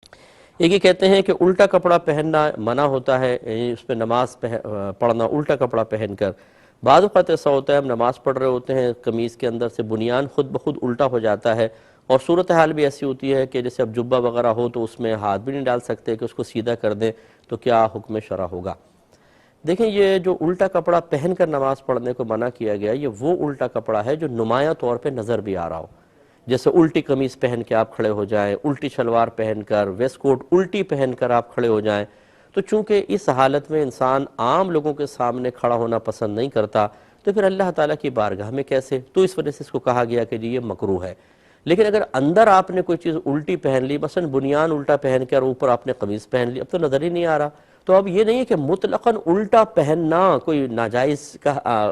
ایک یہ کہتے ہیں کہ الٹا کپڑا پہننا منع ہوتا ہے، یعنی اس پہ نماز پڑھنا الٹا کپڑا پہن کر۔ بعض اوقات ایسا ہوتا ہے ہم نماز پڑھ رہے ہوتے ہیں، قمیص کے اندر سے بنیان خود بخود الٹا ہو جاتا ہے، اور صورتحال بھی ایسی ہوتی ہے کہ جیسے اب جبہ وغیرہ ہو تو اس میں ہاتھ بھی نہیں ڈال سکتے کہ اس کو سیدھا کر دیں، تو کیا حکم شرع ہوگا؟ دیکھیں، یہ جو الٹا کپڑا پہن کر نماز پڑھنے کو منع کیا گیا، یہ وہ الٹا کپڑا ہے جو نمایاں طور پہ نظر بھی آ رہا ہو، جیسے الٹی قمیص پہن کے آپ کھڑے ہو جائیں، الٹی شلوار پہن کر، ویسٹ کوٹ الٹی پہن کر آپ کھڑے ہو جائیں، تو چونکہ اس حالت میں انسان عام لوگوں کے سامنے کھڑا ہونا پسند نہیں کرتا، تو پھر اللہ تعالیٰ کی بارگاہ میں کیسے؟ تو اس وجہ سے اس کو کہا گیا کہ جی یہ مکروہ ہے۔ لیکن اگر اندر آپ نے کوئی چیز الٹی پہن لی، مثلا بنیان الٹا پہن کے اور اوپر آپ نے قمیص پہن لی، اب تو نظر ہی نہیں آ رہا، تو اب یہ نہیں ہے کہ مطلقاً الٹا پہننا کوئی ناجائز کا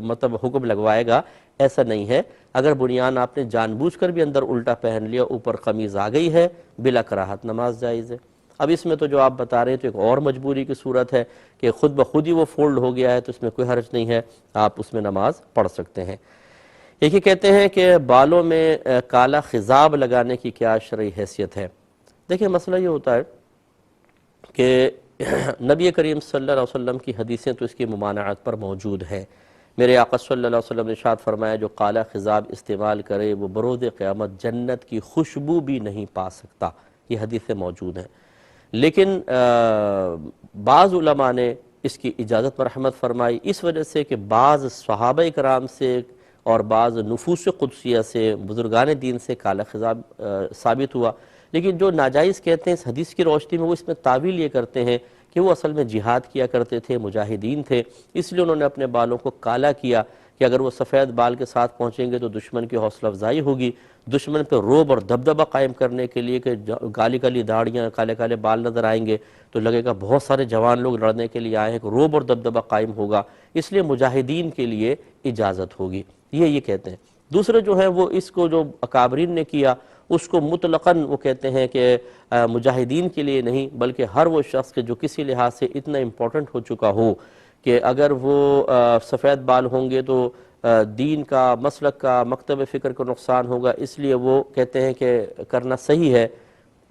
مطلب حکم لگوائے گا، ایسا نہیں ہے۔ اگر بنیان آپ نے جان بوجھ کر بھی اندر الٹا پہن لیا، اوپر قمیض آ گئی ہے، بلا کراہت نماز جائز ہے۔ اب اس میں تو جو آپ بتا رہے ہیں تو ایک اور مجبوری کی صورت ہے کہ خود بخود ہی وہ فولڈ ہو گیا ہے، تو اس میں کوئی حرج نہیں ہے، آپ اس میں نماز پڑھ سکتے ہیں۔ ایک یہ کہتے ہیں کہ بالوں میں کالا خضاب لگانے کی کیا شرعی حیثیت ہے؟ دیکھیں، مسئلہ یہ ہوتا ہے کہ نبی کریم صلی اللہ علیہ وسلم کی حدیثیں تو اس کی ممانعت پر موجود ہیں۔ میرے آقا صلی اللہ علیہ وسلم نے ارشاد فرمایا جو کالا خضاب استعمال کرے وہ بروز قیامت جنت کی خوشبو بھی نہیں پا سکتا، یہ حدیثیں موجود ہیں۔ لیکن بعض علماء نے اس کی اجازت مرحمت فرمائی، اس وجہ سے کہ بعض صحابہ کرام سے اور بعض نفوس قدسیہ سے، بزرگان دین سے کالا خضاب ثابت ہوا۔ لیکن جو ناجائز کہتے ہیں اس حدیث کی روشنی میں، وہ اس میں تعویل یہ کرتے ہیں کہ وہ اصل میں جہاد کیا کرتے تھے، مجاہدین تھے، اس لیے انہوں نے اپنے بالوں کو کالا کیا کہ اگر وہ سفید بال کے ساتھ پہنچیں گے تو دشمن کی حوصلہ افزائی ہوگی، دشمن پہ رعب اور دبدبہ قائم کرنے کے لیے کہ کالی کالی داڑیاں، کالے کالے بال نظر آئیں گے تو لگے گا بہت سارے جوان لوگ لڑنے کے لیے آئے ہیں، کہ رعب اور دبدبہ قائم ہوگا، اس لیے مجاہدین کے لیے اجازت ہوگی، یہ کہتے ہیں۔ دوسرے جو ہیں وہ اس کو جو اکابرین نے کیا اس کو مطلقاً وہ کہتے ہیں کہ مجاہدین کے لیے نہیں، بلکہ ہر وہ شخص کے جو کسی لحاظ سے اتنا امپورٹنٹ ہو چکا ہو کہ اگر وہ سفید بال ہوں گے تو دین کا، مسلک کا، مکتب فکر کو نقصان ہوگا، اس لیے وہ کہتے ہیں کہ کرنا صحیح ہے،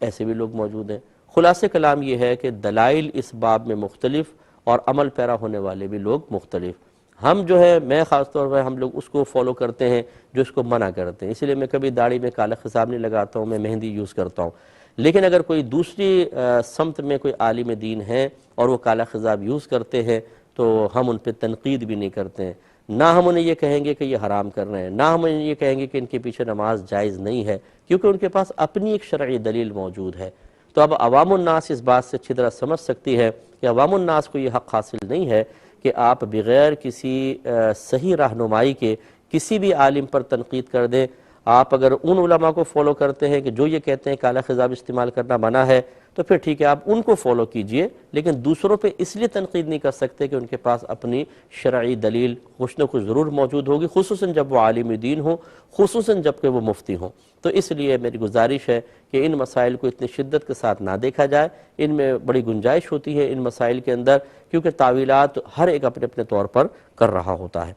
ایسے بھی لوگ موجود ہیں۔ خلاصہ کلام یہ ہے کہ دلائل اس باب میں مختلف اور عمل پیرا ہونے والے بھی لوگ مختلف۔ ہم جو ہے، میں خاص طور پر ہم لوگ اس کو فالو کرتے ہیں جو اس کو منع کرتے ہیں، اس لیے میں کبھی داڑھی میں کالا خضاب نہیں لگاتا ہوں، میں مہندی یوز کرتا ہوں۔ لیکن اگر کوئی دوسری سمت میں کوئی عالم دین ہے اور وہ کالا خضاب یوز کرتے ہیں تو ہم ان پہ تنقید بھی نہیں کرتے ہیں، نہ ہم انہیں یہ کہیں گے کہ یہ حرام کر رہے ہیں، نہ ہم انہیں یہ کہیں گے کہ ان کے پیچھے نماز جائز نہیں ہے، کیونکہ ان کے پاس اپنی ایک شرعی دلیل موجود ہے۔ تو اب عوام الناس اس بات سے اچھی طرح سمجھ سکتی ہے کہ عوام الناس کو یہ حق حاصل نہیں ہے کہ آپ بغیر کسی صحیح رہنمائی کے کسی بھی عالم پر تنقید کر دیں۔ آپ اگر ان علماء کو فالو کرتے ہیں کہ جو یہ کہتے ہیں کالا خضاب استعمال کرنا منع ہے، تو پھر ٹھیک ہے، آپ ان کو فالو کیجئے، لیکن دوسروں پہ اس لیے تنقید نہیں کر سکتے کہ ان کے پاس اپنی شرعی دلیل کچھ نہ کچھ ضرور موجود ہوگی، خصوصاً جب وہ عالم دین ہوں، خصوصاً جب کہ وہ مفتی ہوں۔ تو اس لیے میری گزارش ہے کہ ان مسائل کو اتنی شدت کے ساتھ نہ دیکھا جائے، ان میں بڑی گنجائش ہوتی ہے ان مسائل کے اندر، کیونکہ تعویلات ہر ایک اپنے اپنے طور پر کر رہا ہوتا ہے۔